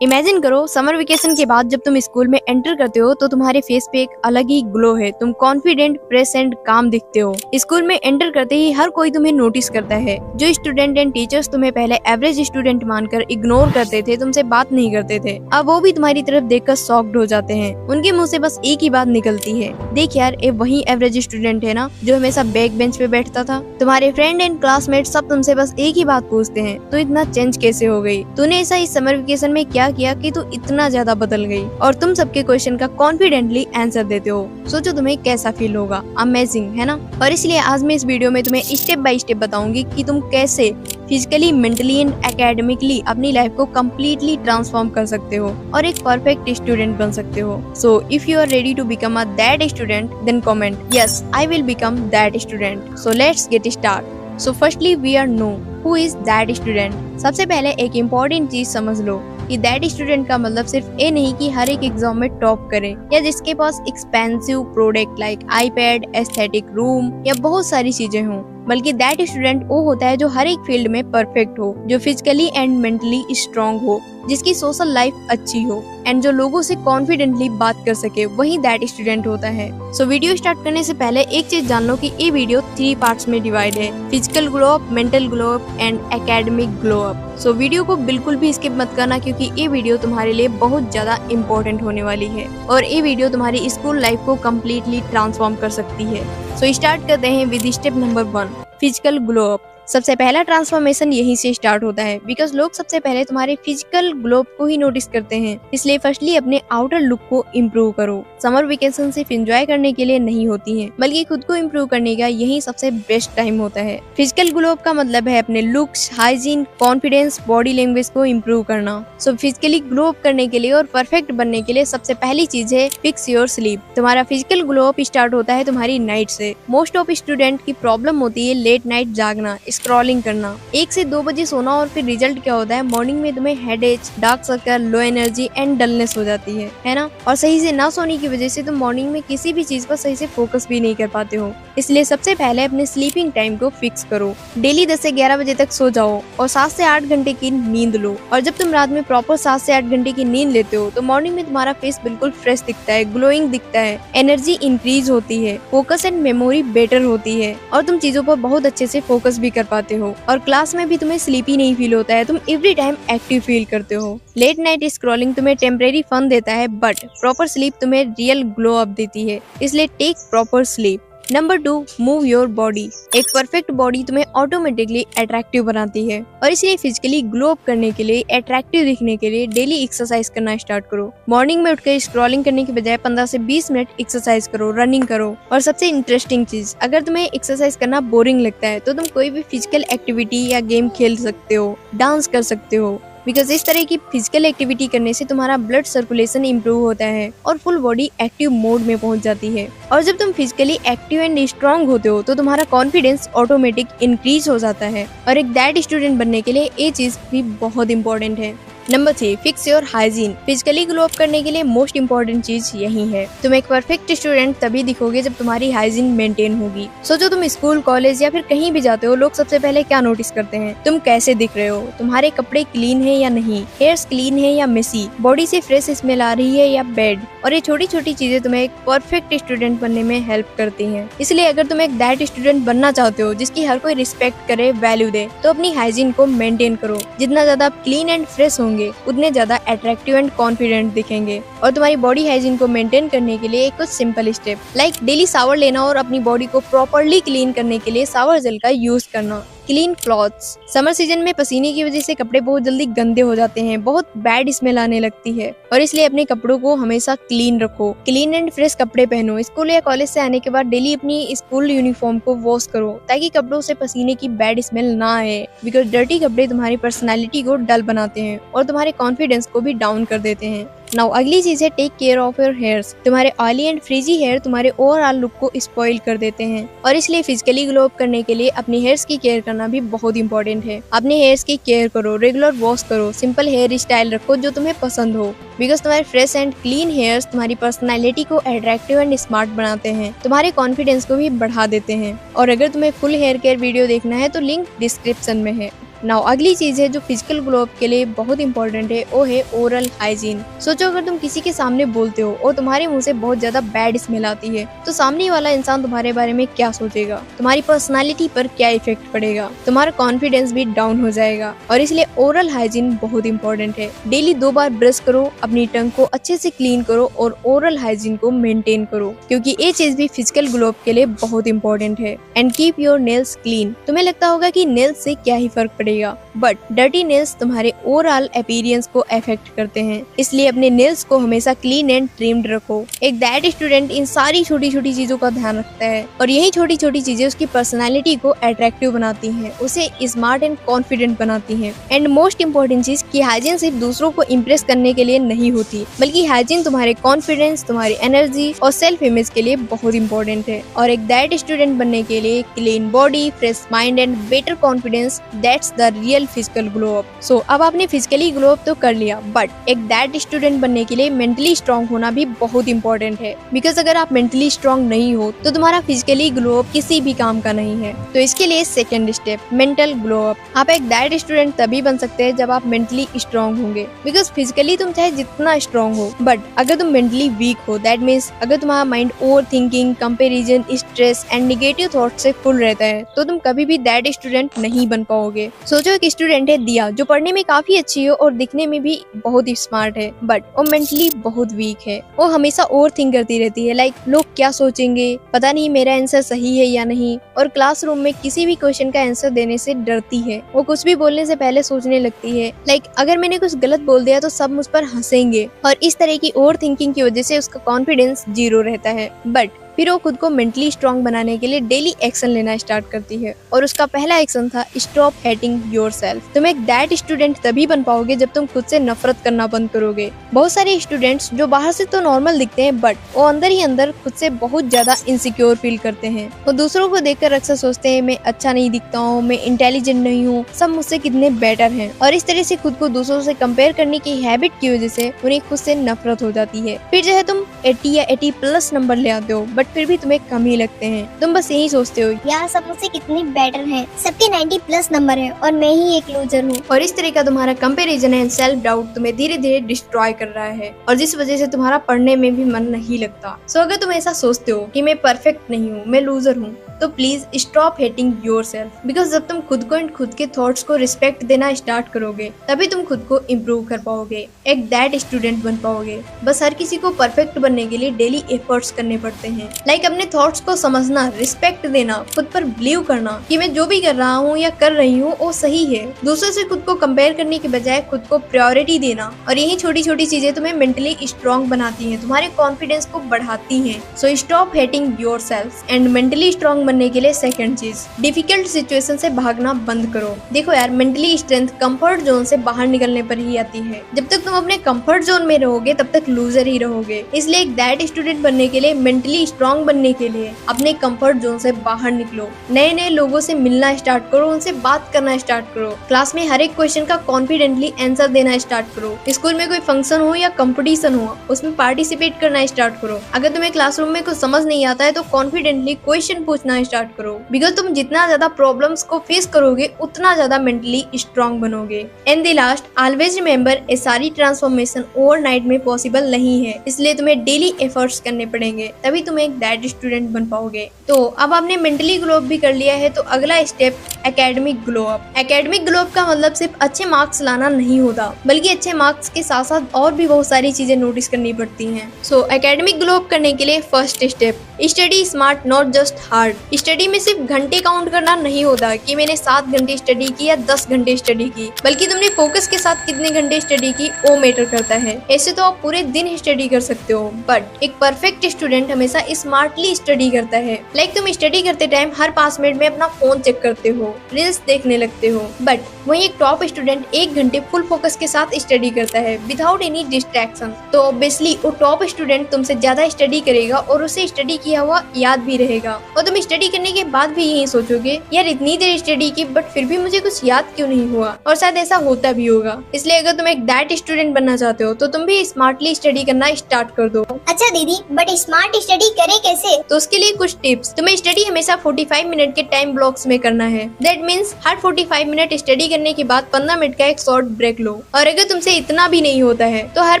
Imagine करो summer vacation के बाद जब तुम स्कूल में एंटर करते हो तो तुम्हारे फेस पे एक अलग ही ग्लो है। तुम कॉन्फिडेंट, फ्रेश एंड काम दिखते हो। स्कूल में एंटर करते ही हर कोई तुम्हें नोटिस करता है। जो स्टूडेंट एंड टीचर्स तुम्हें पहले एवरेज स्टूडेंट मानकर इग्नोर करते थे, तुमसे बात नहीं करते थे, अब वो भी तुम्हारी तरफ देखकर शॉक्ड हो जाते हैं। उनके मुंह से बस एक ही बात निकलती है, देख यार ये वही एवरेज स्टूडेंट है ना जो हमेशा बैक बेंच पे बैठता था। तुम्हारे फ्रेंड एंड क्लासमेट सब तुमसे बस एक ही बात पूछते हैं, तो इतना चेंज कैसे हो गई? तूने ऐसा इस समर वेकेशन में क्या किया कि तू इतना ज्यादा बदल गई? और तुम सबके क्वेश्चन का कॉन्फिडेंटली आंसर देते हो। सोचो तुम्हें कैसा फील होगा। अमेजिंग है ना? और इसलिए आज मैं इस वीडियो में तुम्हें स्टेप बाय स्टेप बताऊंगी कि तुम कैसे फिजिकली, मेंटली एंड एकेडमिकली अपनी लाइफ को कम्प्लीटली ट्रांसफॉर्म कर सकते हो और एक परफेक्ट स्टूडेंट बन सकते हो। So if you are ready to become a that student, then comment yes I will become that student. So let's get start. So firstly we are know who is that student. सबसे पहले एक important चीज समझ लो कि that student का मतलब सिर्फ ये नहीं कि हर एक एग्जाम में टॉप करे या जिसके पास expensive product like iPad, aesthetic room या बहुत सारी चीजें हों, बल्कि दैट स्टूडेंट वो होता है जो हर एक फील्ड में परफेक्ट हो, जो फिजिकली एंड मेंटली स्ट्रांग हो, जिसकी सोशल लाइफ अच्छी हो एंड जो लोगों से कॉन्फिडेंटली बात कर सके, वही दैट स्टूडेंट होता है। सो वीडियो स्टार्ट करने से पहले एक चीज जान लो कि ये वीडियो 3 पार्ट्स में डिवाइड है, physical glow up, mental glow up and academic glow up. So video को बिल्कुल भी स्किप मत करना क्योंकि ये वीडियो तुम्हारे लिए बहुत ज्यादा इम्पोर्टेंट होने वाली है और ये वीडियो तुम्हारी स्कूल लाइफ को कम्प्लीटली ट्रांसफॉर्म कर सकती है। सो स्टार्ट करते हैं with step number 1, physical glow up. सबसे पहला ट्रांसफॉर्मेशन यहीं से स्टार्ट होता है बिकॉज लोग सबसे पहले तुम्हारे फिजिकल ग्लो को ही नोटिस करते हैं। इसलिए फर्स्टली अपने आउटर लुक को इम्प्रूव करो। समर वेकेशन सिर्फ एंजॉय करने के लिए नहीं होती है, बल्कि खुद को इम्प्रूव करने का यही सबसे बेस्ट टाइम होता है। फिजिकल ग्लो का मतलब है अपने looks, hygiene, confidence, body language को इम्प्रूव करना। सो फिजिकली ग्लो अप करने के लिए और परफेक्ट बनने के लिए सबसे पहली चीज है फिक्स योर स्लीप। तुम्हारा फिजिकल ग्लो अप स्टार्ट होता है तुम्हारी नाइट से। मोस्ट ऑफ स्टूडेंट की प्रॉब्लम होती है लेट नाइट जागना, स्क्रॉलिंग करना। 1 से 2 बजे सोना और फिर रिजल्ट क्या होता है? मॉर्निंग में तुम्हें headache, dark circle, low energy and dullness हो जाती है ना? और सही से ना सोने की वजह से तुम मॉर्निंग में किसी भी चीज पर सही से फोकस भी नहीं कर पाते हो। इसलिए सबसे पहले अपने स्लीपिंग टाइम को फिक्स करो। डेली 10 से 11 बजे तक सो जाओ और 7 से 8 घंटे की नींद लो। और जब तुम रात में प्रॉपर 7 से 8 घंटे की नींद लेते हो तो मॉर्निंग में तुम्हारा फेस बिल्कुल फ्रेश दिखता है, ग्लोइंग दिखता है, एनर्जी इंक्रीज होती है, फोकस एंड मेमोरी बेटर होती है और तुम चीजों पर बहुत अच्छे से फोकस भी कर पाते हो। और क्लास में भी तुम्हें स्लीपी नहीं फील होता है, तुम एवरी टाइम एक्टिव फील करते हो। लेट नाइट स्क्रॉलिंग तुम्हें टेम्परेरी फन देता है बट प्रॉपर स्लीप तुम्हें रियल ग्लो अप देती है, इसलिए take proper sleep. Number 2, move your body. एक परफेक्ट बॉडी तुम्हें ऑटोमेटिकली अट्रैक्टिव बनाती है और इसलिए फिजिकली ग्लो अप करने के लिए, अट्रैक्टिव दिखने के लिए डेली एक्सरसाइज करना स्टार्ट करो। मॉर्निंग में उठकर स्क्रॉलिंग करने के बजाय 15 से 20 मिनट एक्सरसाइज करो, रनिंग करो। और सबसे इंटरेस्टिंग चीज, अगर तुम्हें एक्सरसाइज करना बोरिंग लगता है तो तुम कोई भी फिजिकल एक्टिविटी या गेम खेल सकते हो, डांस कर सकते हो, बिकॉज इस तरह की फिजिकल एक्टिविटी करने से तुम्हारा ब्लड सर्कुलेशन इंप्रूव होता है और फुल बॉडी एक्टिव मोड में पहुंच जाती है। और जब तुम फिजिकली एक्टिव एंड स्ट्रांग होते हो तो तुम्हारा कॉन्फिडेंस ऑटोमेटिक इंक्रीज हो जाता है और एक दैट स्टूडेंट बनने के लिए ये चीज भी बहुत इंपॉर्टेंट है। Number 3, fix your hygiene. Physically glow up करने के लिए मोस्ट इम्पोर्टेंट चीज यही है। तुम एक परफेक्ट स्टूडेंट तभी दिखोगे जब तुम्हारी हाइजीन मेंटेन होगी। सोचो तुम स्कूल, कॉलेज या फिर कहीं भी जाते हो, लोग सबसे पहले क्या नोटिस करते हैं? तुम कैसे दिख रहे हो, तुम्हारे कपड़े क्लीन है या नहीं, हेयर्स क्लीन है या मेसी, बॉडी से फ्रेश स्मेल आ रही है या बैड। और ये छोटी छोटी चीजें तुम्हें एक परफेक्ट स्टूडेंट बनने में हेल्प करती हैं। इसलिए अगर तुम एक दैट स्टूडेंट बनना चाहते हो जिसकी हर कोई रिस्पेक्ट करे, वैल्यू दे, तो अपनी हाइजीन को मेंटेन करो। जितना ज्यादा आप क्लीन एंड फ्रेश होंगे उतने ज्यादा अट्रैक्टिव एंड कॉन्फिडेंट दिखेंगे। और तुम्हारी बॉडी हाइजीन को मेंटेन करने के लिए कुछ simple step like daily shower लेना और अपनी बॉडी को प्रॉपर्ली क्लीन करने के लिए शावर जेल का यूज करना। Clean clothes. समर सीजन में पसीने की वजह से कपड़े बहुत जल्दी गंदे हो जाते हैं, बहुत बैड स्मेल आने लगती है और इसलिए अपने कपड़ों को हमेशा क्लीन रखो। क्लीन एंड फ्रेश कपड़े पहनो। स्कूल या कॉलेज से आने के बाद डेली अपनी स्कूल यूनिफॉर्म को वॉश करो ताकि कपड़ों से पसीने की बैड स्मेल ना आए, बिकॉज डर्टी कपड़े तुम्हारी पर्सनैलिटी को डल बनाते हैं और तुम्हारे कॉन्फिडेंस को भी डाउन कर देते हैं। नाउ अगली चीज है take care of your hairs. तुम्हारे ऑयली एंड फ्रीजी हेयर तुम्हारे ओवरऑल लुक को स्पॉइल कर देते हैं और इसलिए फिजिकली ग्लो अप करने के लिए अपनी हेयर्स की केयर करना भी बहुत इंपॉर्टेंट है। अपने हेयर्स की केयर करो, रेगुलर वॉश करो, सिंपल हेयर स्टाइल रखो जो तुम्हें पसंद हो, बिकॉज तुम्हारे फ्रेश एंड क्लीन हेयर्स तुम्हारी पर्सनैलिटी को अट्रैक्टिव एंड स्मार्ट बनाते हैं, तुम्हारे कॉन्फिडेंस को भी बढ़ा देते हैं। और अगर तुम्हें फुल हेयर केयर वीडियो देखना है तो लिंक डिस्क्रिप्शन में है। नाउ अगली चीज है जो फिजिकल ग्लो अप के लिए बहुत इंपॉर्टेंट है, वो है ओरल हाइजीन। सोचो अगर तुम किसी के सामने बोलते हो और तुम्हारे मुंह से बहुत ज्यादा बैड स्मेल आती है तो सामने वाला इंसान तुम्हारे बारे में क्या सोचेगा, तुम्हारी पर्सनालिटी पर क्या इफेक्ट पड़ेगा, तुम्हारा कॉन्फिडेंस भी डाउन हो जाएगा। और इसलिए ओरल हाइजीन बहुत इंपॉर्टेंट है। डेली 2 बार ब्रश करो, अपनी टंग को अच्छे से क्लीन करो और ओरल हाइजीन को मेंटेन करो, क्योंकि ये चीज भी फिजिकल ग्लो अप के लिए बहुत इंपॉर्टेंट है। And keep your nails clean. तुम्हें लगता होगा कि नेल्स से क्या ही फर्क पड़ेगा, बट डर्टी नेल्स तुम्हारे ओवरऑल अपीयरेंस को अफेक्ट करते हैं, इसलिए अपने नेल्स को हमेशा क्लीन एंड ट्रिम्ड रखो। एक दैट स्टूडेंट इन सारी छोटी छोटी चीजों का ध्यान रखता है और यही छोटी छोटी चीजें उसकी पर्सनालिटी को अट्रैक्टिव बनाती हैं, उसे स्मार्ट एंड कॉन्फिडेंट बनाती हैं। एंड मोस्ट इम्पोर्टेंट चीज कि हाइजीन सिर्फ दूसरों को इम्प्रेस करने के लिए नहीं होती, बल्कि हाइजीन तुम्हारे कॉन्फिडेंस, तुम्हारी एनर्जी और सेल्फ इमेज के लिए बहुत इंपॉर्टेंट है। और एक दैट स्टूडेंट बनने के लिए clean body, fresh mind and better confidence, that's the real physical glow up. So अब आपने फिजिकली ग्लो अप तो कर लिया, बट एक दैट स्टूडेंट बनने के लिए मेंटली स्ट्रांग होना भी बहुत इंपॉर्टेंट है। बिकॉज अगर आप मेंटली स्ट्रांग नहीं हो तो तुम्हारा फिजिकली ग्लो अप किसी भी काम का नहीं है। तो इसके लिए second step, mental glow up. आप एक दैट स्टूडेंट तभी बन सकते हैं जब आप मेंटली स्ट्रांग होंगे। बिकॉज फिजिकली तुम चाहे जितना स्ट्रांग हो, बट अगर तुम मेंटली वीक हो, दैट मीन्स अगर तुम्हारा mind over thinking, comparison, stress and negative thought से फुल रहता है तो तुम कभी भी दैट स्टूडेंट नहीं बन पाओगे। सोचो एक स्टूडेंट है दिया, जो पढ़ने में काफी अच्छी है और दिखने में भी बहुत ही स्मार्ट है, बट वो मेंटली बहुत वीक है। वो हमेशा ओवर थिंक करती रहती है, लाइक लोग क्या सोचेंगे, पता नहीं मेरा आंसर सही है या नहीं, और क्लासरूम में किसी भी क्वेश्चन का आंसर देने से डरती है। वो कुछ भी बोलने से पहले सोचने लगती है, लाइक अगर मैंने कुछ गलत बोल दिया तो सब मुझ पर हंसेंगे, और इस तरह की ओवर थिंकिंग की वजह से उसका कॉन्फिडेंस 0 रहता है। बट फिर वो खुद को मेंटली स्ट्रांग बनाने के लिए डेली एक्शन लेना स्टार्ट करती है, और उसका पहला एक्शन था स्टॉप हेटिंग योरसेल्फ। तुम एक दैट स्टूडेंट तभी बन पाओगे जब तुम खुद से नफरत करना बंद करोगे। बहुत सारे स्टूडेंट्स जो बाहर से तो नॉर्मल दिखते हैं, बट वो अंदर ही अंदर खुद से बहुत ज्यादा इनसिक्योर फील करते हैं। वो दूसरों को देखकर अक्सर सोचते हैं मैं अच्छा नहीं दिखता हूँ, मैं इंटेलिजेंट नहीं हूँ, सब मुझसे कितने बेटर हैं, और इस तरह से खुद को दूसरों से कंपेयर करने की हैबिट की वजह से उन्हें खुद से नफरत हो जाती है। फिर जो है तुम 80 या 80+ नंबर ले आते हो, बट फिर भी तुम्हें कम ही लगते हैं। तुम बस यही सोचते हो यार सब मुझसे कितने बेटर हैं, सबके 90+ नंबर हैं और मैं ही एक लूजर हूँ। और इस तरह का तुम्हारा कंपैरिजन एंड सेल्फ डाउट तुम्हें धीरे धीरे डिस्ट्रॉय कर रहा है, और जिस वजह से तुम्हारा पढ़ने में भी मन नहीं लगता। सो अगर तुम ऐसा सोचते हो कि मैं परफेक्ट नहीं हूँ, मैं लूजर हूँ, तो please stop hating yourself. Because जब तुम खुद को एंड खुद के थॉट्स को रिस्पेक्ट देना स्टार्ट करोगे, तभी तुम खुद को इम्प्रूव कर पाओगे, एक दैट स्टूडेंट बन पाओगे। बस हर किसी को परफेक्ट बनने के लिए डेली एफर्ट्स करने पड़ते हैं, लाइक अपने थॉट्स को समझना, रिस्पेक्ट देना, खुद पर बिलीव करना कि मैं जो भी कर रहा हूँ या कर रही हूँ वो सही है। दूसरों से खुद को कंपेयर करने के बजाय खुद को प्रायोरिटी देना, और यही छोटी छोटी चीजें तुम्हें मेंटली स्ट्रांग बनाती हैं, तुम्हारे कॉन्फिडेंस को बढ़ाती हैं। So stop hating yourself. And mentally strong बनने के लिए सेकंड चीज, डिफिकल्ट सिचुएशन से भागना बंद करो। देखो यार, मेंटली स्ट्रेंथ कंफर्ट जोन से बाहर निकलने पर ही आती है। जब तक तुम अपने कंफर्ट जोन में रहोगे तब तक लूजर ही रहोगे। इसलिए एक दैट स्टूडेंट बनने के लिए, मेंटली स्ट्रांग बनने के लिए अपने कंफर्ट जोन से बाहर निकलो, नए नए लोगों से मिलना स्टार्ट करो, उनसे बात करना स्टार्ट करो, क्लास में हर एक क्वेश्चन का कॉन्फिडेंटली आंसर देना स्टार्ट करो, स्कूल में कोई फंक्शन हो या कंपटीशन हो उसमें पार्टिसिपेट करना स्टार्ट करो। अगर तुम्हें क्लासरूम में कुछ समझ नहीं आता है तो कॉन्फिडेंटली क्वेश्चन पूछना स्टार्ट करो। बिकॉज तुम जितना ज्यादा प्रॉब्लम्स को फेस करोगे उतना ज्यादा मेंटली स्ट्रांग बनोगे। And the last, always remember, ये सारी ट्रांसफॉर्मेशन ओवरनाइट में पॉसिबल नहीं है, इसलिए तुम्हें डेली एफर्ट्स करने पड़ेंगे, तभी तुम एक दैट स्टूडेंट बन पाओगे। तो अब आपने मेंटली ग्लो अप भी कर लिया है, तो अगला step academic glow up. Academic glow up का मतलब सिर्फ अच्छे मार्क्स लाना नहीं होता, बल्कि अच्छे मार्क्स के साथ साथ और भी बहुत सारी चीजें नोटिस करनी पड़ती हैं। सो एकेडमिक ग्लो अप करने के लिए first step, study smart not just hard. Study में सिर्फ घंटे काउंट करना नहीं होता कि मैंने 7 घंटे स्टडी की या 10 घंटे स्टडी की, बल्कि तुमने फोकस के साथ कितने घंटे स्टडी की वो मैटर करता है। ऐसे तो आप पूरे दिन स्टडी कर सकते हो, बट एक परफेक्ट स्टूडेंट हमेशा स्मार्टली स्टडी करता है। लाइक तुम स्टडी करते टाइम हर 5 मिनट में अपना फोन चेक करते हो, रील्स देखने लगते हो, बट वहीं एक टॉप स्टूडेंट 1 घंटे फुल फोकस के साथ स्टडी करता है विदाउट एनी डिस्ट्रैक्शन। तो ऑब्वियसली वो टॉप स्टूडेंट तुमसे ज्यादा स्टडी करेगा और उसे स्टडी किया हुआ याद भी रहेगा, और तुम स्टडी करने के बाद भी यही सोचोगे यार इतनी देर स्टडी की बट फिर भी मुझे कुछ याद क्यों नहीं हुआ, और शायद ऐसा होता भी होगा। इसलिए अगर तुम एक दैट स्टूडेंट बनना चाहते हो तो तुम भी स्मार्टली स्टडी करना स्टार्ट कर दो। अच्छा दीदी, बट स्मार्ट स्टडी कर करें कैसे? तो उसके लिए कुछ टिप्स। तुम्हें स्टडी हमेशा 45 मिनट के टाइम ब्लॉक्स में करना है। That means her 45 minute study करने के बाद 15 मिनट का एक शॉर्ट ब्रेक लो। और अगर तुमसे इतना भी नहीं होता है तो हर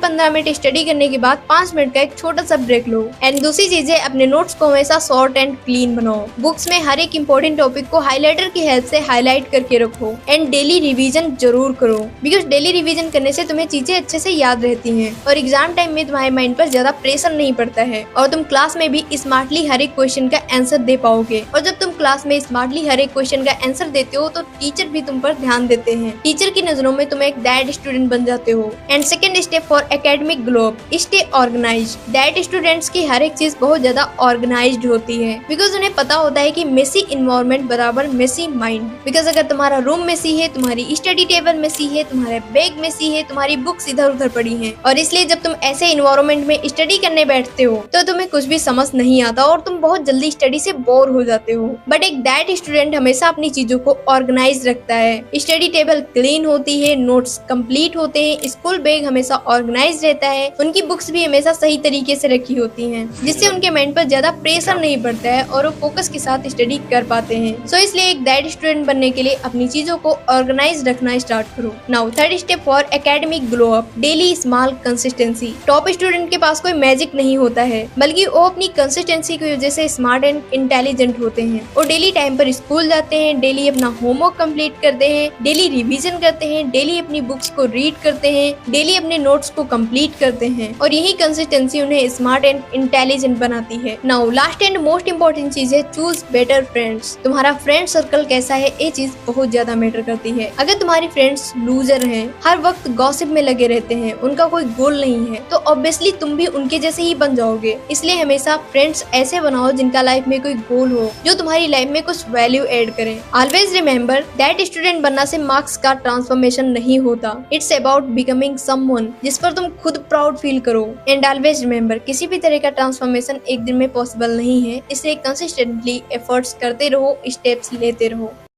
15 मिनट स्टडी करने के बाद 5 मिनट का एक छोटा सा ब्रेक लो। एंड दूसरी चीज है, अपने नोट्स को हमेशा शॉर्ट एंड क्लीन बनाओ। बुक्स में हर एक इम्पोर्टेंट टॉपिक को हाईलाइटर की हेल्प से हाईलाइट करके रखो। एंड डेली रिवीजन जरूर करो, बिकॉज डेली रिवीजन करने से तुम्हें चीजें अच्छे से याद रहती हैं और एग्जाम टाइम में तुम्हारे माइंड पर ज्यादा प्रेशर नहीं पड़ता है और तुम क्लास में भी स्मार्टली हर एक क्वेश्चन का आंसर दे पाओगे। और जब तुम क्लास में स्मार्टली हर एक क्वेश्चन का आंसर देते हो तो टीचर भी तुम पर ध्यान देते हैं। टीचर की नजरों में तुम एक दैट स्टूडेंट बन जाते हो। And second step for academic glow up, stay organised. That students की हर एक चीज बहुत ज्यादा ऑर्गेनाइज्ड होती है, बिकॉज उन्हें पता होता है कि मेसी इन्वायरमेंट बराबर मेसी माइंड। बिकॉज अगर तुम्हारा रूम मेसी है, तुम्हारी स्टडी टेबल मेसी है, तुम्हारे बैग मेसी है, तुम्हारी बुक्स इधर उधर पड़ी हैं, और इसलिए जब तुम ऐसे इन्वायरमेंट में स्टडी करने बैठते हो तो तुम्हें कुछ भी समझ नहीं आता और तुम बहुत जल्दी स्टडी से बोर हो जाते हो। बट एक दैट स्टूडेंट हमेशा अपनी चीजों को ऑर्गेनाइज रखता है। स्टडी टेबल क्लीन होती है, नोट्स कंप्लीट होते हैं, स्कूल बैग हमेशा ऑर्गेनाइज रहता है, उनकी बुक्स भी हमेशा सही तरीके से रखी होती हैं, जिससे उनके माइंड पर ज्यादा प्रेशर नहीं पड़ता है और वो फोकस के साथ स्टडी कर पाते हैं। सो इसलिए एक दैट स्टूडेंट बनने के लिए अपनी चीजों को ऑर्गेनाइज रखना स्टार्ट करो। Now third step for academic glow up, daily small consistency. Top student के पास कोई मैजिक नहीं होता है, बल्कि वो अपनी कंसिस्टेंसी की वजह से स्मार्ट एंड इंटेलिजेंट होते हैं। वो डेली टाइम पर स्कूल जाते हैं, डेली अपना होमवर्क कंप्लीट करते हैं, डेली रिवीजन करते हैं, डेली अपनी बुक्स को रीड करते हैं, डेली अपने नोट्स को कंप्लीट करते हैं, और यही कंसिस्टेंसी उन्हें स्मार्ट एंड इंटेलिजेंट बनाती है। Now last and most important चीज है, चूज बेटर फ्रेंड्स। तुम्हारा फ्रेंड सर्कल कैसा है, ये चीज बहुत ज्यादा मैटर करती है। अगर तुम्हारी फ्रेंड्स लूजर हैं, हर वक्त गॉसिप में लगे रहते हैं, उनका कोई गोल नहीं है, तो ऑब्वियसली तुम भी उनके जैसे ही बन जाओगे। इसलिए हमेशा फ्रेंड्स ऐसे बनाओ जिनका लाइफ में कोई गोल हो, जो तुम्हारी लाइफ में कुछ वैल्यू ऐड करें। ऑलवेज रिमेम्बर दैट स्टूडेंट बनना से मार्क्स का ट्रांसफॉर्मेशन नहीं होता, इट्स अबाउट बिकमिंग समवन जिस पर तुम खुद प्राउड फील करो। एंड ऑलवेज रिमेम्बर, किसी भी तरह का ट्रांसफॉर्मेशन एक दिन में पॉसिबल नहीं है, इसलिए कंसिस्टेंटली एफर्ट्स करते रहो, स्टेप्स लेते रहो।